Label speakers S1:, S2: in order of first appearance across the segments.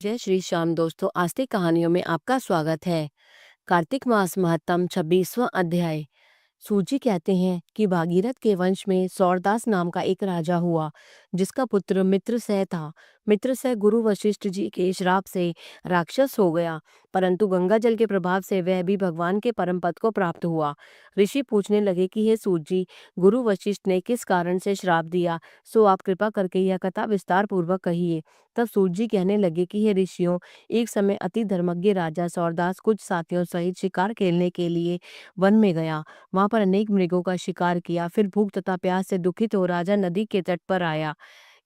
S1: जय श्री श्याम दोस्तों, आस्तिक कहानियों में आपका स्वागत है। कार्तिक मास महत्तम 26वां अध्याय। सूची कहते हैं कि भागीरथ के वंश में सौरदास नाम का एक राजा हुआ, जिसका पुत्र मित्रसेन था। मित्रसेन गुरु वशिष्ठ जी के श्राप से राक्षस हो गया, परंतु गंगा जल के प्रभाव से वह भी भगवान के परम पद को प्राप्त हुआ। ऋषि पूछने लगे कि हे सूत जी, गुरु वशिष्ठ ने किस कारण से श्राप दिया, सो आप कृपा करके यह कथा विस्तार पूर्वक कहिए। तब सूत जी कहने लगे कि हे ऋषियों, एक समय अति धर्मज्ञ राजा सौरदास कुछ साथियों सहित शिकार खेलने के लिए वन में गया। वहां पर अनेक मृगों का शिकार किया। फिर भूख तथा प्यास से दुखित हो राजा नदी के तट पर आया।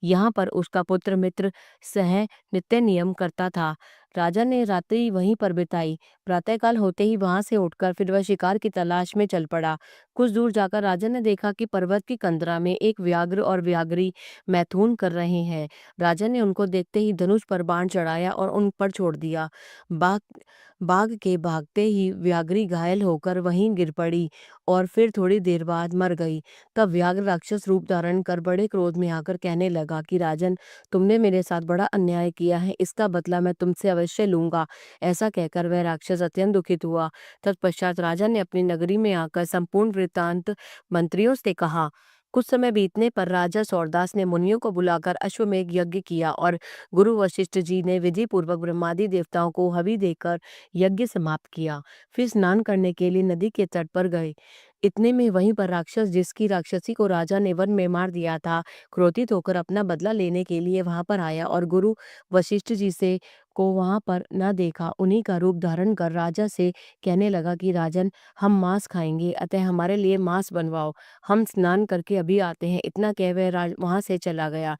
S1: यहाँ पर उसका पुत्र मित्र सह नित्य नियम करता था। राजा ने रात्रि वहीं पर बिताई। प्रातःकाल होते ही वहां से उठकर फिर वह शिकार की तलाश में चल पड़ा। कुछ दूर जाकर राजा ने देखा कि पर्वत की कंदरा में एक व्याघ्र और व्याघ्री मैथुन कर रहे हैं। राजा ने उनको देखते ही धनुष पर बाण चढ़ाया और उन पर छोड़ दिया। बाघ बाघ के भागते ही व्याघ्री घायल होकर वहीं गिर पड़ी और फिर थोड़ी देर बाद मर गई। तब व्याघ्र राक्षस रूप धारण कर बड़े क्रोध में आकर कहने लगा कि राजन, तुमने मेरे साथ बड़ा अन्याय किया है, इसका बदला मैं तुमसे अवश्य लूंगा। ऐसा कहकर वह राक्षस अत्यंत दुखित हुआ। तत्पश्चात राजा ने अपनी नगरी में आकर संपूर्ण वृत्तांत मंत्रियों से कहा। कुछ समय बीतने पर राजा सौरदास ने मुनियों को बुलाकर अश्वमेघ यज्ञ किया और गुरु वशिष्ठ जी ने विधि पूर्वक ब्रह्मादि देवताओं को हवि देकर यज्ञ समाप्त किया। फिर स्नान करने के लिए नदी के तट पर गए। इतने में वहीं पर राक्षस, जिसकी राक्षसी को राजा ने वन में मार दिया था, क्रोधित होकर अपना बदला लेने के लिए वहां पर आया और गुरु वशिष्ठ जी से को वहां पर न देखा। उन्हीं का रूप धारण कर राजा से कहने लगा कि राजन, हम मांस खाएंगे, अतः हमारे लिए मांस बनवाओ, हम स्नान करके अभी आते हैं। इतना कह वह वहां से चला गया।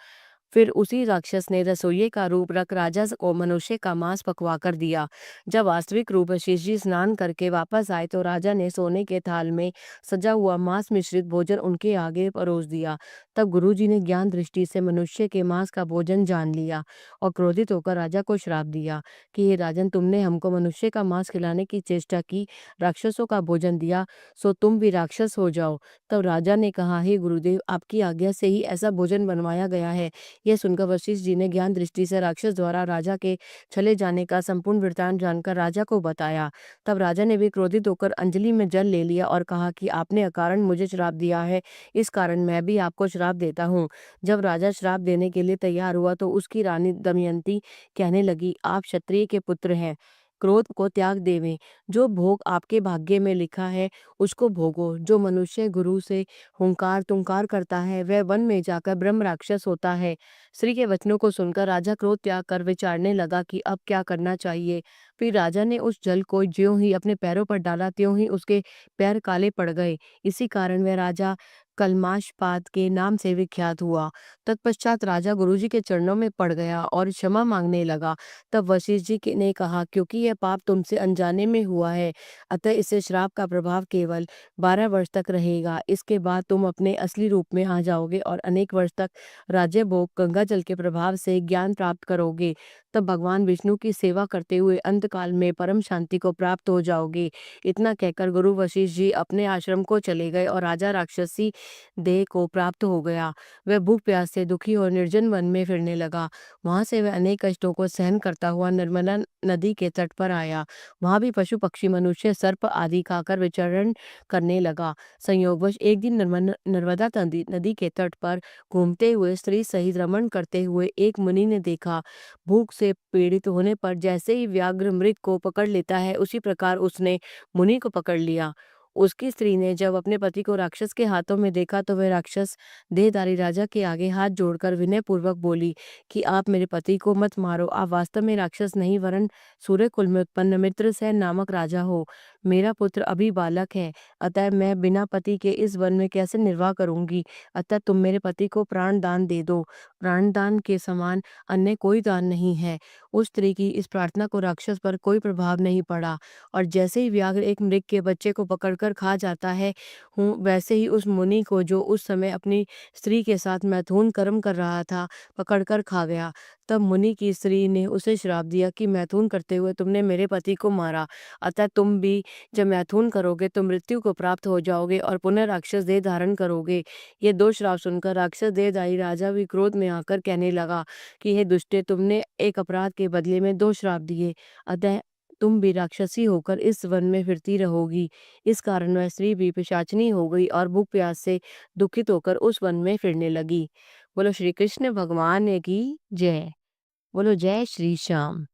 S1: फिर उसी राक्षस ने रसोइये का रूप रख राजा को मनुष्य का मांस पकवा कर दिया। जब वास्तविक रूप शेष जी स्नान करके वापस आए तो राजा ने सोने के थाल में सजा हुआ मांस मिश्रित भोजन उनके आगे परोस दिया। तब गुरुजी ने ज्ञान दृष्टि से मनुष्य के मांस का भोजन जान लिया और क्रोधित होकर राजा को श्राप दिया कि हे राजन, तुमने हमको मनुष्य का मांस खिलाने की चेष्टा की, राक्षसों का भोजन दिया, सो तुम भी राक्षस हो जाओ। तब राजा ने कहा, हे गुरुदेव, आपकी आज्ञा से ही ऐसा भोजन बनवाया गया है। यह सुनकर वशिष्ठ जी ने ज्ञान दृष्टि से राक्षस द्वारा राजा के चले जाने का संपूर्ण वृत्तांत जानकर राजा को बताया। तब राजा ने भी क्रोधित होकर अंजलि में जल ले लिया और कहा कि आपने अकारण मुझे श्राप दिया है, इस कारण मैं भी आपको श्राप देता हूँ। जब राजा श्राप देने के लिए तैयार हुआ तो उसकी रानी दमयंती कहने लगी, आप क्षत्रिय के पुत्र हैं, क्रोध को त्याग देवें। जो भोग आपके भाग्य में लिखा है उसको भोगो। जो मनुष्य गुरु से हुंकार तुंकार करता है वह वन में जाकर ब्रह्म राक्षस होता है। स्त्री के वचनों को सुनकर राजा क्रोध त्याग कर विचारने लगा कि अब क्या करना चाहिए। फिर राजा ने उस जल को ज्यों ही अपने पैरों पर डाला त्यों ही उसके पैर काले पड़ गए। इसी कारण वह राजा कलमाशपात के नाम से विख्यात हुआ। तत्पश्चात राजा गुरुजी के चरणों में पड़ गया और क्षमा मांगने लगा। तब वशिष्ठ जी ने कहा, क्योंकि यह पाप तुमसे अनजाने में हुआ है, अतः इसे श्राप का प्रभाव केवल 12 वर्ष तक रहेगा। इसके बाद तुम अपने असली रूप में आ जाओगे और अनेक वर्ष तक राज्य भोग गंगा जल के प्रभाव से ज्ञान प्राप्त करोगे। तब भगवान विष्णु की सेवा करते हुए अंतकाल में परम शांति को प्राप्त हो जाओगे। इतना कहकर गुरु वशिष्ठ जी अपने आश्रम को चले गए और राजा राक्षसी देह को प्राप्त हो गया। वह भूख प्यास से दुखी और निर्जन वन में फिरने लगा। वहां से वह अनेक कष्टों को सहन करता हुआ नर्मदा नदी के तट पर आया। वहां भी पशु पक्षी मनुष्य सर्प आदि खाकर विचरण करने लगा। संयोगवश एक दिन नर्मदा नदी के तट पर घूमते हुए स्त्री सहित रमण करते हुए एक मुनि ने देखा। भूख से पीड़ित होने पर जैसे ही व्याघ्र मृग को पकड़ लेता है, उसी प्रकार उसने मुनि को पकड़ लिया। उसकी स्त्री ने जब अपने पति को राक्षस के हाथों में देखा तो वह राक्षस देहधारी राजा के आगे हाथ जोड़कर विनय पूर्वक बोली कि आप मेरे पति को मत मारो। आप वास्तव में राक्षस नहीं वरन सूर्य कुल में उत्पन्न मित्रसेन नामक राजा हो। मेरा पुत्र अभी बालक है, अतः मैं बिना पति के इस वन में कैसे निर्वाह करूंगी। अतः तुम मेरे पति को प्राण दान दे दो। प्राण दान के समान अन्य कोई दान नहीं है। उस स्त्री की इस प्रार्थना को राक्षस पर कोई प्रभाव नहीं पड़ा और जैसे ही व्याघ्र एक मृग के बच्चे को पकड़कर पकड़कर खा जाता है हूँ, वैसे ही उस मुनि को जो उस समय अपनी स्त्री के साथ मैथुन कर्म कर रहा था, पकड़कर खा गया। तब मुनि की स्त्री ने उसे श्राप दिया कि मैथुन करते हुए तुमने मेरे पति को मारा, अतः तुम भी जब मैथुन करोगे तो मृत्यु को प्राप्त हो जाओगे और पुनः राक्षस देह धारण करोगे। ये 2 श्राप सुनकर राक्षस देहधारी राजा भी क्रोध में आकर कहने लगा कि हे दुष्टे, तुमने एक अपराध के बदले में 2 श्राप दिए, अतः तुम भी राक्षसी होकर इस वन में फिरती रहोगी। इस कारण वह स्त्री भी पिशाचिनी हो गई और भूख प्यास से दुखित होकर उस वन में फिरने लगी। बोलो श्री कृष्ण भगवान की जय। बोलो जय श्री श्याम।